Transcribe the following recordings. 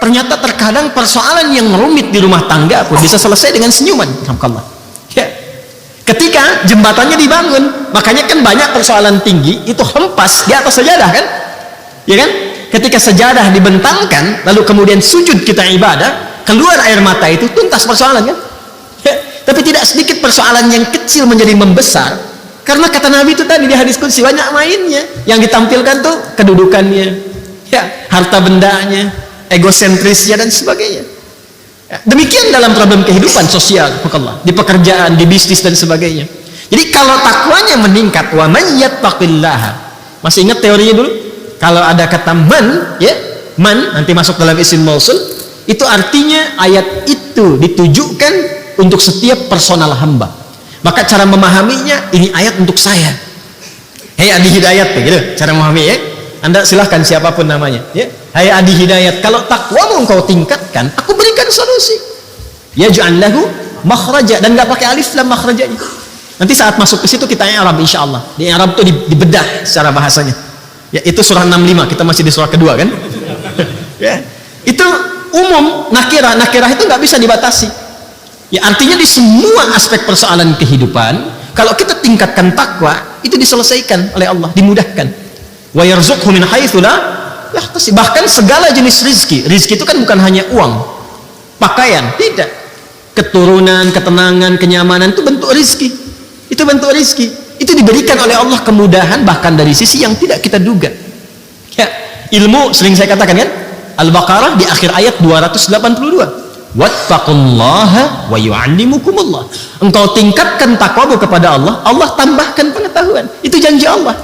Ternyata terkadang persoalan yang rumit di rumah tangga pun bisa selesai dengan senyuman. Ya. Ketika jembatannya dibangun, makanya kan banyak persoalan tinggi itu hempas di atas sajadah kan? Ya kan? Ketika sajadah dibentangkan, lalu kemudian sujud kita ibadah, keluar air mata itu tuntas persoalan kan? Ya. Tapi tidak sedikit persoalan yang kecil menjadi membesar, karena kata Nabi itu tadi di hadis qudsi banyak mainnya. Yang ditampilkan tuh kedudukannya, ya, harta bendanya, egosentrisnya dan sebagainya. Ya, demikian dalam problem kehidupan sosial, di pekerjaan, di bisnis dan sebagainya. Jadi kalau takwanya meningkat, wa man yattaqillaha. Masih ingat teorinya dulu? Kalau ada kata man, ya, man nanti masuk dalam isim mausul, itu artinya ayat itu ditujukan untuk setiap personal hamba. Maka cara memahaminya, ini ayat untuk saya. Hei Adi Hidayat, gitu cara memahami ya. Anda silahkan siapapun namanya, ya. Hai Adi Hidayat, kalau takwamu engkau tingkatkan, aku berikan solusi. Yaj'al lahu makhraja, dan nggak pakai alif lam makhrajanya. Nanti saat masuk ke situ kita i'rab insyaallah. Di i'rab itu dibedah secara bahasanya. Ya, itu surah 65, kita masih di surah kedua kan? Ya. Itu umum, nakirah itu nggak bisa dibatasi. Ya, artinya di semua aspek persoalan kehidupan, kalau kita tingkatkan takwa, itu diselesaikan oleh Allah, dimudahkan. Wa yarzuqhu min haitsu la yahtasib. Bahkan segala jenis rizki itu kan bukan hanya uang, pakaian, tidak. Keturunan, ketenangan, kenyamanan itu bentuk rizki. Itu bentuk rizki. Itu diberikan oleh Allah kemudahan bahkan dari sisi yang tidak kita duga. Ya, ilmu sering saya katakan kan? Al-Baqarah di akhir ayat 282. Wattaqullaha wa yu'allimukumullah. Engkau tingkatkan takwamu kepada Allah, Allah tambahkan pengetahuan. Itu janji Allah.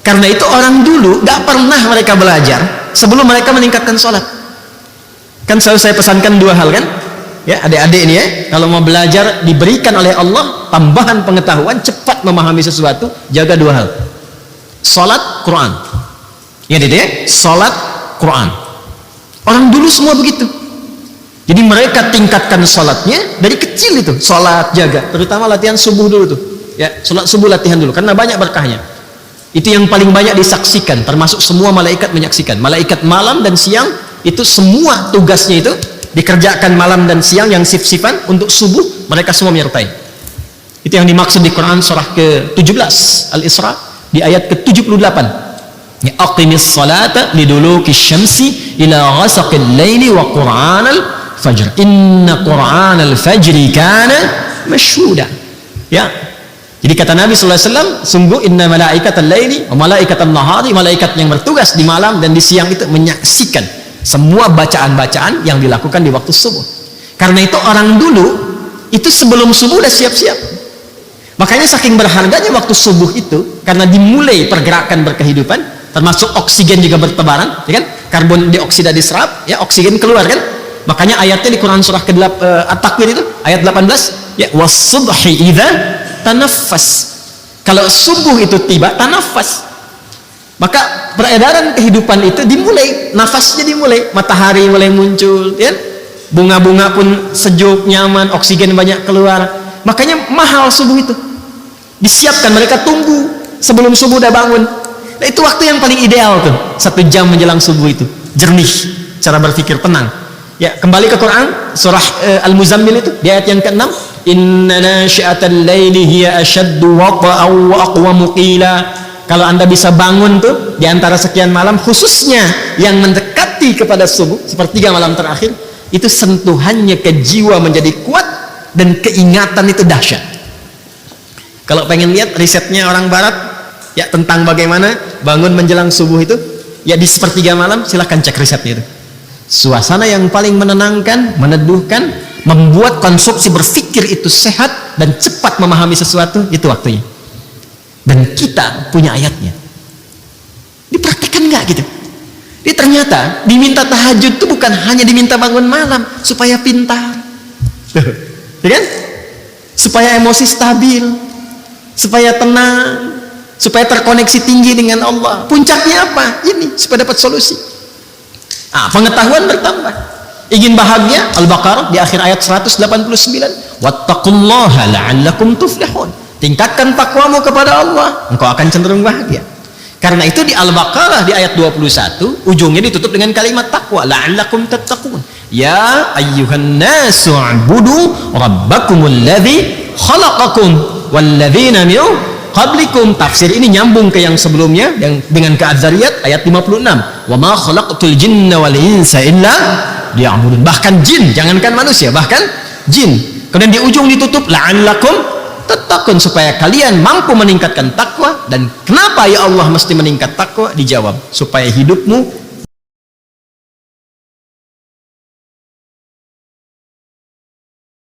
Karena itu orang dulu gak pernah mereka belajar sebelum mereka meningkatkan sholat. Kan selalu saya pesankan dua hal kan? Ya, adik-adik ini ya, kalau mau belajar diberikan oleh Allah tambahan pengetahuan, cepat memahami sesuatu, jaga dua hal. Sholat, Quran. Ya, ya, sholat, Quran. Orang dulu semua begitu. Jadi mereka tingkatkan sholatnya dari kecil itu, sholat jaga, terutama latihan subuh dulu tuh, ya, sholat subuh latihan dulu, karena banyak berkahnya. Itu yang paling banyak disaksikan, termasuk semua malaikat menyaksikan. Malaikat malam dan siang itu semua tugasnya itu dikerjakan malam dan siang yang sif-sifan untuk subuh, mereka semua menyertai. Itu yang dimaksud di Quran surah ke-17 Al-Isra di ayat ke-78. Ya, aqimis salata liduluki syamsi ila ghasaqil laili wa qur'anal fajr inna qur'anal fajri kana mashhuda. Ya, jadi kata Nabi SAW, sungguh inna malaikatal laili wa malaikatal nahari, malaikat yang bertugas di malam dan di siang itu menyaksikan semua bacaan-bacaan yang dilakukan di waktu subuh. Karena itu orang dulu itu sebelum subuh udah siap-siap. Makanya saking berharganya waktu subuh itu, karena dimulai pergerakan berkehidupan, termasuk oksigen juga bertebaran, ya kan? Karbon dioksida diserap, ya, oksigen keluar kan? Makanya ayatnya di Quran surah ke-8 At-Takwir itu ayat 18, ya, was-subhi idza tanaffas. Kalau subuh itu tiba, tanafas. Maka peredaran kehidupan itu dimulai, nafasnya dimulai, matahari mulai muncul, ya. Bunga-bunga pun sejuk, nyaman, oksigen banyak keluar. Makanya mahal subuh itu. Disiapkan, mereka tunggu sebelum subuh udah bangun. Nah, itu waktu yang paling ideal tuh, 1 jam menjelang subuh itu. Jernih, cara berpikir tenang. Ya, kembali ke Quran surah Al-Muzammil itu di ayat yang ke-6, inna nasyi'atal laili hiya ashaddu wata'aw wa aqwamu qila. Kalau Anda bisa bangun tuh di antara sekian malam, khususnya yang mendekati kepada subuh, sepertiga malam terakhir, itu sentuhannya ke jiwa menjadi kuat dan keingatan itu dahsyat. Kalau pengen lihat risetnya orang barat ya tentang bagaimana bangun menjelang subuh itu, ya di sepertiga malam, silahkan cek risetnya itu. Suasana yang paling menenangkan, meneduhkan, membuat konsumsi berpikir itu sehat dan cepat memahami sesuatu, itu waktunya. Dan kita punya ayatnya. Dipraktikkan nggak gitu? Jadi ternyata diminta tahajud itu bukan hanya diminta bangun malam supaya pintar, ya kan? Supaya emosi stabil, supaya tenang, supaya terkoneksi tinggi dengan Allah. Puncaknya apa? Ini supaya dapat solusi. Pengetahuan bertambah. Ingin bahagia? Al-Baqarah di akhir ayat 189. Wattaqullaha la'allakum tuflihun. Tingkatkan takwamu kepada Allah, engkau akan cenderung bahagia. Karena itu di Al-Baqarah di ayat 21 ujungnya ditutup dengan kalimat takwa, la'allakum tattaqun. Ya ayyuhan nasu ubudu rabbakumul ladzi khalaqakum walladzina min qablikum. Tafsir ini nyambung ke yang sebelumnya yang dengan ke Az-Zariyat ayat 56. Wa ma khalaqtul jinna wal insa illa liya'budun. Bahkan jin, jangankan manusia, bahkan jin. Kemudian di ujung ditutup la'allakum tattaqun, supaya kalian mampu meningkatkan takwa. Dan kenapa ya Allah mesti meningkat takwa? Dijawab, supaya hidupmu